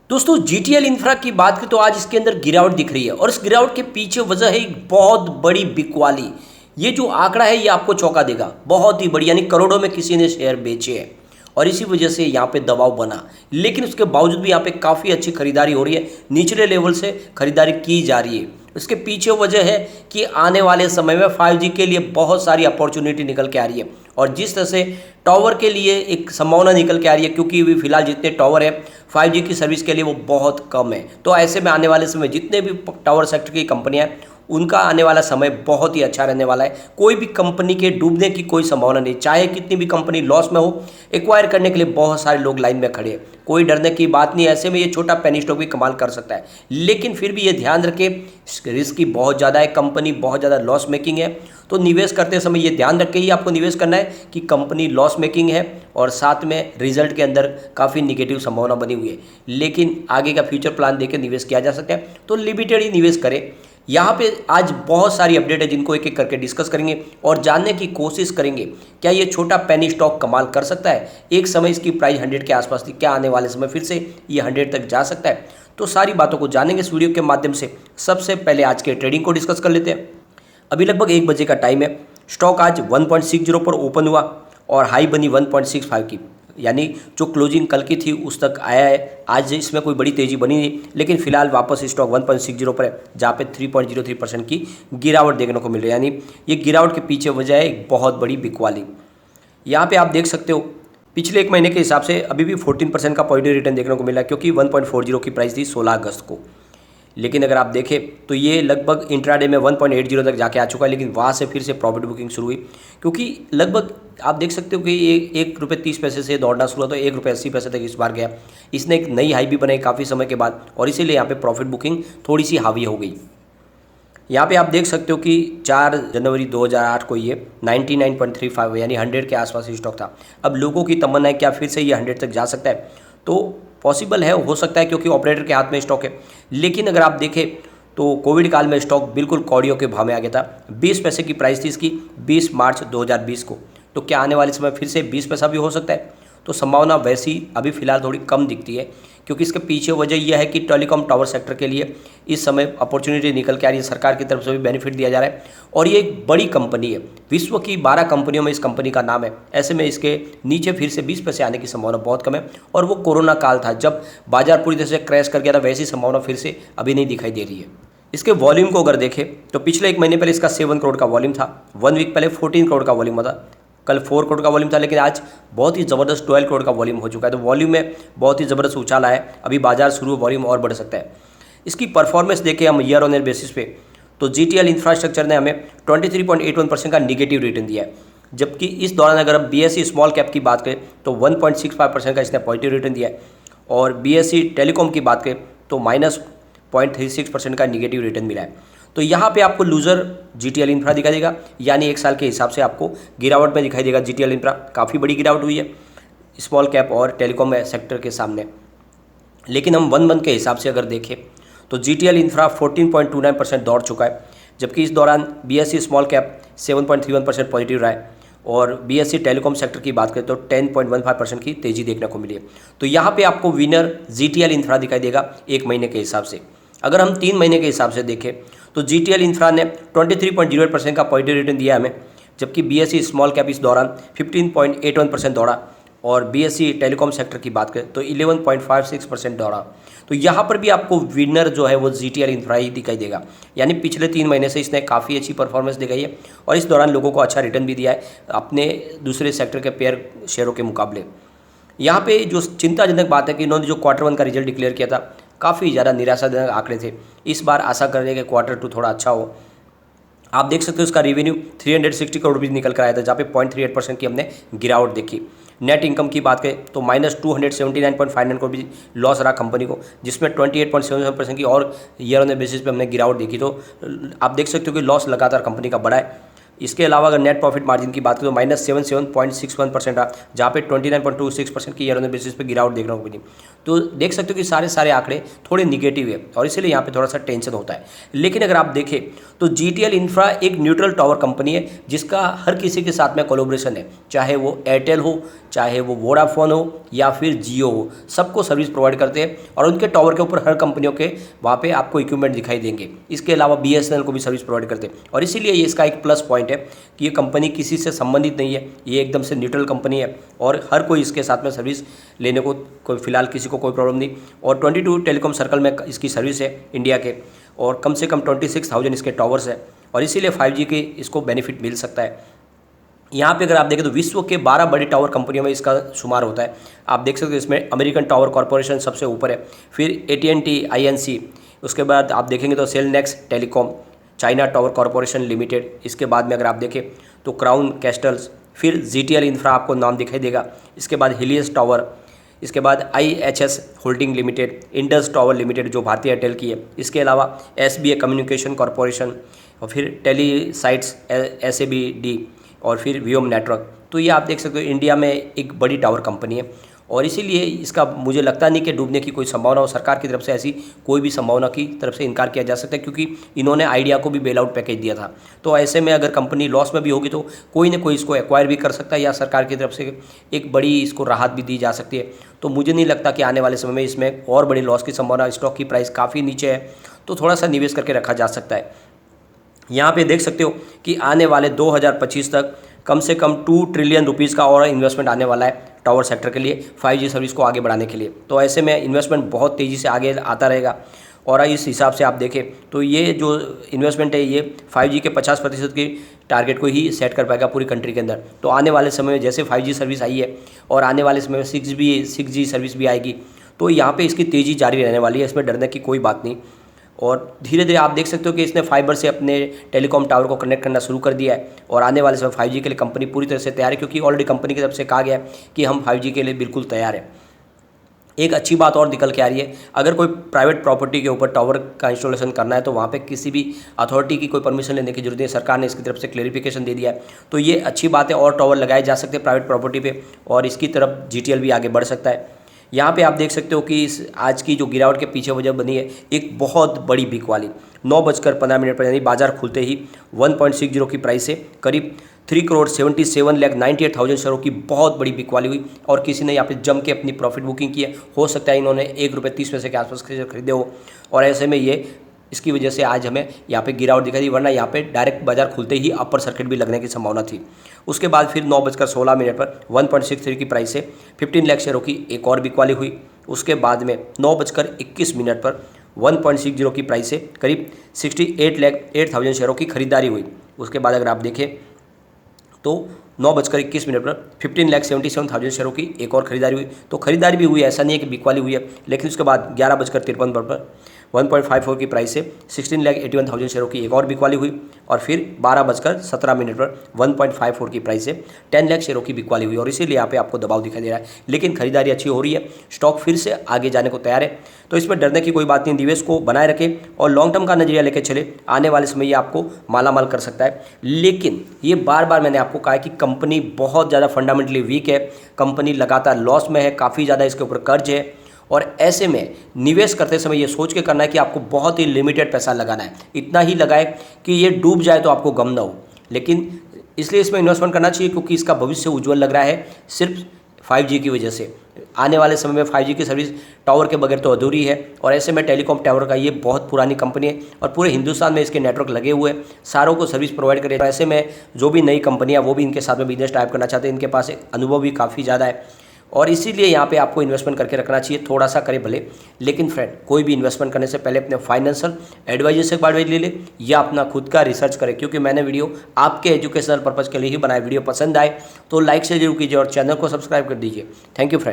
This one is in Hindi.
दोस्तों जीटीएल इंफ्रा की बात करें तो आज इसके अंदर गिरावट दिख रही है और इस गिरावट के पीछे वजह है एक बहुत बड़ी बिकवाली। ये जो आंकड़ा है ये आपको चौंका देगा, बहुत ही बड़ी, यानी करोड़ों में किसी ने शेयर बेचे हैं और इसी वजह से यहाँ पे दबाव बना। लेकिन उसके बावजूद भी यहाँ पे काफ़ी अच्छी खरीदारी हो रही है, निचले लेवल से खरीदारी की जा रही है। इसके पीछे वजह है कि आने वाले समय में 5G के लिए बहुत सारी अपॉर्चुनिटी निकल के आ रही है और जिस तरह से टावर के लिए एक संभावना निकल के आ रही है, क्योंकि अभी फिलहाल जितने टावर है 5G की सर्विस के लिए वो बहुत कम है। तो ऐसे में आने वाले समय जितने भी टावर सेक्टर की कंपनियां हैं उनका आने वाला समय बहुत ही अच्छा रहने वाला है। कोई भी कंपनी के डूबने की कोई संभावना नहीं, चाहे कितनी भी कंपनी लॉस में हो, एक्वायर करने के लिए बहुत सारे लोग लाइन में खड़े हैं, कोई डरने की बात नहीं। ऐसे में ये छोटा पेनी स्टॉक भी कमाल कर सकता है, लेकिन फिर भी ये ध्यान रखें रिस्क की बहुत ज़्यादा है, कंपनी बहुत ज़्यादा लॉस मेकिंग है। तो निवेश करते समय ये ध्यान रख के ही आपको निवेश करना है कि कंपनी लॉस मेकिंग है और साथ में रिजल्ट के अंदर काफ़ी निगेटिव संभावना बनी हुई है, लेकिन आगे का फ्यूचर प्लान देकर निवेश किया जा सकता है। तो लिमिटेड ही निवेश करें। यहाँ पे आज बहुत सारी अपडेट है जिनको एक एक करके डिस्कस करेंगे और जानने की कोशिश करेंगे क्या ये छोटा पेनी स्टॉक कमाल कर सकता है। एक समय इसकी प्राइस 100 के आसपास थी, क्या आने वाले समय फिर से ये 100 तक जा सकता है? तो सारी बातों को जानेंगे इस वीडियो के माध्यम से। सबसे पहले आज के ट्रेडिंग को डिस्कस कर लेते हैं। अभी लगभग 1 बजे का टाइम है। स्टॉक आज 1.60 पर ओपन हुआ और हाई बनी 1.65 की, यानी जो क्लोजिंग कल की थी उस तक आया है। आज इसमें कोई बड़ी तेज़ी बनी नहीं, लेकिन फिलहाल वापस स्टॉक 1.60 पर है, जहाँ पे 3.03% की गिरावट देखने को मिल रही है। यानी ये गिरावट के पीछे वजह है एक बहुत बड़ी बिकवाली। यहाँ पे आप देख सकते हो पिछले 1 महीने के हिसाब से अभी भी 14% का पॉजिटिव रिटर्न देखने को मिला है, क्योंकि 1.40 की प्राइस थी 16 अगस्त को। लेकिन अगर आप देखें तो ये लगभग इंट्राडे में 1.80 तक जाके आ चुका है, लेकिन वहाँ से फिर से प्रॉफिट बुकिंग शुरू हुई, क्योंकि लगभग आप देख सकते हो कि ये 1 रुपये 30 पैसे से दौड़ना शुरू हुआ तो 1 रुपये 80 पैसे तक इस बार गया। इसने एक नई हाई भी बनाई काफ़ी समय के बाद और इसीलिए यहाँ पे प्रॉफिट बुकिंग थोड़ी सी हावी हो गई। यहाँ पे आप देख सकते हो कि 4 जनवरी 2008 को ये 99.35 यानी 100 के आसपास ही स्टॉक था। अब लोगों की तमन्ना है क्या फिर से ये 100 तक जा सकता है? तो पॉसिबल है, हो सकता है, क्योंकि ऑपरेटर के हाथ में स्टॉक है। लेकिन अगर आप देखें तो कोविड काल में स्टॉक बिल्कुल कौड़ियों के भाव में आ गया था। 20 पैसे की प्राइस थी इसकी 20 मार्च 2020 को। तो क्या आने वाले समय फिर से 20 पैसा भी हो सकता है? तो संभावना वैसी अभी फिलहाल थोड़ी कम दिखती है, क्योंकि इसके पीछे वजह यह है कि टेलीकॉम टावर सेक्टर के लिए इस समय अपॉर्चुनिटी निकल के आ रही है। सरकार की तरफ से भी बेनिफिट दिया जा रहा है और ये एक बड़ी कंपनी है, विश्व की 12 कंपनियों में इस कंपनी का नाम है। ऐसे में इसके नीचे फिर से 20 पैसे आने की संभावना बहुत कम है और वो कोरोना काल था जब बाजार पूरी तरह से क्रैश कर गया था, वैसी संभावना फिर से अभी नहीं दिखाई दे रही है। इसके वॉल्यूम को अगर देखें तो पिछले 1 महीने पहले इसका 7 करोड़ का वॉल्यूम था, 1 वीक पहले 14 करोड़ का वॉल्यूम था, कल 4 करोड़ का वॉल्यूम था, लेकिन आज बहुत ही ज़बरदस्त 12 करोड़ का वॉल्यूम हो चुका है। तो वॉल्यूम में बहुत ही ज़बरदस्त उछाल आया है। अभी बाजार शुरू, वॉल्यूम और बढ़ सकता है। इसकी परफॉर्मेंस देखें हम ईयर ऑन ईयर बेसिस पे, तो जीटीएल इंफ्रास्ट्रक्चर ने हमें 23.81% का निगेटिव रिटर्न दिया है, जबकि इस दौरान अगर हम बीएसई स्मॉल कैप की बात करें तो 1.65% का इसने पॉजिटिव रिटर्न दिया है और बीएसई टेलीकॉम की बात करें तो -0.36% का निगेटिव रिटर्न मिला है। तो यहाँ पे आपको लूज़र जीटीएल इंफ्रा दिखाई देगा, यानी एक साल के हिसाब से आपको गिरावट में दिखाई देगा। जीटीएल इंफ्रा काफ़ी बड़ी गिरावट हुई है स्मॉल कैप और टेलीकॉम सेक्टर के सामने। लेकिन हम 1 मंथ के हिसाब से अगर देखें तो जीटीएल इंफ्रा 14.29% दौड़ चुका है, जबकि इस दौरान बीएसई स्मॉल कैप 7.31% पॉजिटिव रहा है और बीएसई टेलीकॉम सेक्टर की बात करें तो 10.15% की तेज़ी देखने को मिली है। तो यहाँ पे आपको विनर जीटीएल इंफ्रा दिखाई देगा 1 महीने के हिसाब से। अगर हम 3 महीने के हिसाब से देखें तो जीटीएल इंफ्रा ने 23.08% का पॉजिटिव रिटर्न दिया हमें, जबकि बीएसई स्मॉल कैप इस दौरान 15.81% दौड़ा और बीएसई टेलीकॉम सेक्टर की बात करें तो 11.56% दौड़ा। तो यहाँ पर भी आपको विनर जो है वो जीटीएल इंफ्रा ही दिखाई देगा, यानी पिछले 3 महीने से इसने काफ़ी अच्छी परफॉर्मेंस दिखाई है और इस दौरान लोगों को अच्छा रिटर्न भी दिया है अपने दूसरे सेक्टर के पेयर शेयरों के मुकाबले। यहाँ पे जो चिंताजनक बात है कि इन्होंने जो Q1 का रिजल्ट डिक्लेयर किया था काफ़ी ज़्यादा निराशाजनक आंकड़े थे। इस बार आशा कर रहे हैं कि Q2 थोड़ा अच्छा हो। आप देख सकते हो इसका रेवेन्यू 360 करोड़ रुपये निकल कर आया था, जहाँ पे 0.38% की हमने गिरावट देखी। नेट इनकम की बात करें तो -279.59 करोड़ रुपये लॉस रहा कंपनी को, जिसमें 28.77% की और ईयर ऑन ईयर बेसिस पे हमने गिरावट देखी। तो आप देख सकते हो कि लॉस लगातार कंपनी का बढ़ा है। इसके अलावा अगर नेट प्रॉफिट मार्जिन की बात करें तो -77.61% रहा, जहाँ पे 29.26% की ईयर ऑन बेसिस पे गिरावट देखने को मिली। तो देख सकते हो कि सारे आंकड़े थोड़े निगेटिव है और इसीलिए यहाँ पे थोड़ा सा टेंशन होता है। लेकिन अगर आप देखें तो GTL इंफ्रा एक न्यूट्रल टावर कंपनी है जिसका हर किसी के साथ में कोलैबोरेशन है, चाहे वो एयरटेल हो, चाहे वो वोडाफोन हो या फिर जियो हो, सबको सर्विस प्रोवाइड करते हैं और उनके टावर के ऊपर हर कंपनियों के वहाँ पे आपको इक्विपमेंट दिखाई देंगे। इसके अलावा BSNL को भी सर्विस प्रोवाइड करते हैं और इसीलिए ये इसका एक प्लस पॉइंट है कि ये कंपनी किसी से संबंधित नहीं है, ये एकदम से न्यूट्रल कंपनी है और हर कोई इसके साथ में सर्विस लेने को कोई फिलहाल किसी को कोई प्रॉब्लम नहीं। और 22 टेलीकॉम सर्कल में इसकी सर्विस है इंडिया के और कम से कम 26,000 इसके टावर्स है और इसीलिए 5G के इसको बेनिफिट मिल सकता है। यहाँ पे अगर आप देखें तो विश्व के 12 बड़ी टावर कंपनियों में इसका शुमार होता है। आप देख सकते हो इसमें अमेरिकन टावर कॉरपोरेशन सबसे ऊपर है, फिर AT&T INC, उसके बाद आप देखेंगे तो Cellnex telecom, China tower corporation limited, इसके बाद में अगर आप देखें तो क्राउन कैस्टल्स, फिर GTL इंफ्रा आपको नाम दिखाई देगा, इसके बाद हिलियस टावर, इसके बाद IHS holding limited, Indus tower limited जो भारतीय एयरटेल की है, इसके अलावा SBA कम्युनिकेशन कॉरपोरेशन और फिर टेलीसाइट्स SABD और फिर वियोम नेटवर्क। तो ये आप देख सकते हो इंडिया में एक बड़ी टावर कंपनी है और इसीलिए इसका मुझे लगता नहीं कि डूबने की कोई संभावना हो। सरकार की तरफ से ऐसी कोई भी संभावना की तरफ से इनकार किया जा सकता है क्योंकि इन्होंने आइडिया को भी बेल आउट पैकेज दिया था। तो ऐसे में अगर कंपनी लॉस में भी होगी तो कोई ना कोई इसको एक्वायर भी कर सकता है या सरकार की तरफ से एक बड़ी इसको राहत भी दी जा सकती है। तो मुझे नहीं लगता कि आने वाले समय में इसमें और बड़ी लॉस की संभावना, स्टॉक की प्राइस काफ़ी नीचे है तो थोड़ा सा निवेश करके रखा जा सकता है। यहाँ पे देख सकते हो कि आने वाले 2025 तक कम से कम 2 ट्रिलियन रुपीज़ का और इन्वेस्टमेंट आने वाला है टावर सेक्टर के लिए 5G सर्विस को आगे बढ़ाने के लिए। तो ऐसे में इन्वेस्टमेंट बहुत तेज़ी से आगे आता रहेगा और इस हिसाब से आप देखें तो ये जो इन्वेस्टमेंट है ये 5G के 50% की टारगेट को ही सेट कर पाएगा पूरी कंट्री के अंदर। तो आने वाले समय में जैसे 5G सर्विस आई है और आने वाले समय में 6G सर्विस भी आएगी तो यहाँ पे इसकी तेज़ी जारी रहने वाली है, इसमें डरने की कोई बात नहीं। और धीरे धीरे आप देख सकते हो कि इसने फाइबर से अपने टेलीकॉम टावर को कनेक्ट करना शुरू कर दिया है और आने वाले समय 5G के लिए कंपनी पूरी तरह से तैयार है क्योंकि ऑलरेडी कंपनी की तरफ से कहा गया है कि हम 5G के लिए बिल्कुल तैयार है। एक अच्छी बात और निकल के आ रही है, अगर कोई प्राइवेट प्रॉपर्टी के ऊपर टावर का इंस्टॉलेशन करना है तो वहाँ पे किसी भी अथॉरिटी की कोई परमिशन लेने की जरूरत नहीं है, सरकार ने इसकी तरफ से क्लेरिफिकेशन दे दिया है। तो ये अच्छी बात है और टावर लगाए जा सकते हैं प्राइवेट प्रॉपर्टी पे और इसकी तरफ GTL भी आगे बढ़ सकता है। यहाँ पे आप देख सकते हो कि इस आज की जो गिरावट के पीछे वजह बनी है एक बहुत बड़ी बिक वाली 9:15 पर यानी बाजार खुलते ही 1.60 की प्राइस से करीब 3,77,98,000 शेयरों की बहुत बड़ी बिक वाली हुई और किसी ने यहाँ पे जम के अपनी प्रॉफिट बुकिंग की है। हो सकता है इन्होंने ₹1.30 के आसपास खरीदे हो और ऐसे में ये इसकी वजह से आज हमें यहाँ पे गिरावट दिखाई दी, वरना यहाँ पे डायरेक्ट बाजार खुलते ही अपर सर्किट भी लगने की संभावना थी। उसके बाद फिर 9:16 पर 1.63 की प्राइस से 15 लाख शेयरों की एक और बिकवाली हुई। उसके बाद में 9:21 पर 1.60 की प्राइस से करीब 68,08,000 शेयरों की खरीदारी हुई। उसके बाद अगर आप देखें तो 9:21 पर 15,77,000 शेयरों की एक और खरीदारी हुई। तो खरीदारी भी हुई, ऐसा नहीं है कि बिकवाली हुई है। लेकिन उसके बाद 11:53 पर 1.54 की प्राइस से 16,81,000 शेयरों की एक और बिकवाली हुई और फिर 12:17 पर 1.54 की प्राइस से 10 लाख शेयरों की बिकवाली हुई और इसीलिए यहाँ पे आपको दबाव दिखाई दे रहा है। लेकिन खरीदारी अच्छी हो रही है, स्टॉक फिर से आगे जाने को तैयार है। तो इसमें डरने की कोई बात नहीं, निवेश को बनाए रखें और लॉन्ग टर्म का नजरिया लेकर चले, आने वाले समय ये आपको मालामाल कर सकता है। लेकिन ये बार बार मैंने आपको कहा है कि कंपनी बहुत ज़्यादा फंडामेंटली वीक है, कंपनी लगातार लॉस में है, काफ़ी ज़्यादा इसके ऊपर कर्ज है और ऐसे में निवेश करते समय ये सोच के करना है कि आपको बहुत ही लिमिटेड पैसा लगाना है, इतना ही लगाए कि ये डूब जाए तो आपको गम ना हो। लेकिन इसलिए इसमें इन्वेस्टमेंट करना चाहिए क्योंकि इसका भविष्य उज्जवल लग रहा है सिर्फ 5G की वजह से। आने वाले समय में 5G की सर्विस टावर के बगैर तो अधूरी है और ऐसे में टेलीकॉम टावर का ये बहुत पुरानी कंपनी है और पूरे हिंदुस्तान में इसके नेटवर्क लगे हुए हैं, सारों को सर्विस प्रोवाइड करे। तो ऐसे में जो भी नई कंपनियां वो भी इनके साथ में बिजनेस टाइप करना चाहते हैं, इनके पास अनुभव भी काफ़ी ज़्यादा है और इसीलिए यहाँ पे आपको इन्वेस्टमेंट करके रखना चाहिए। थोड़ा सा करे भले, लेकिन फ्रेंड कोई भी इन्वेस्टमेंट करने से पहले अपने फाइनेंशियल एडवाइजर से एडवाइस ले ले या अपना खुद का रिसर्च करें, क्योंकि मैंने वीडियो आपके एजुकेशनल पर्पज़ के लिए ही बनाया। वीडियो पसंद आए तो लाइक से जरूर कीजिए और चैनल को सब्सक्राइब कर दीजिए। Thank you friend.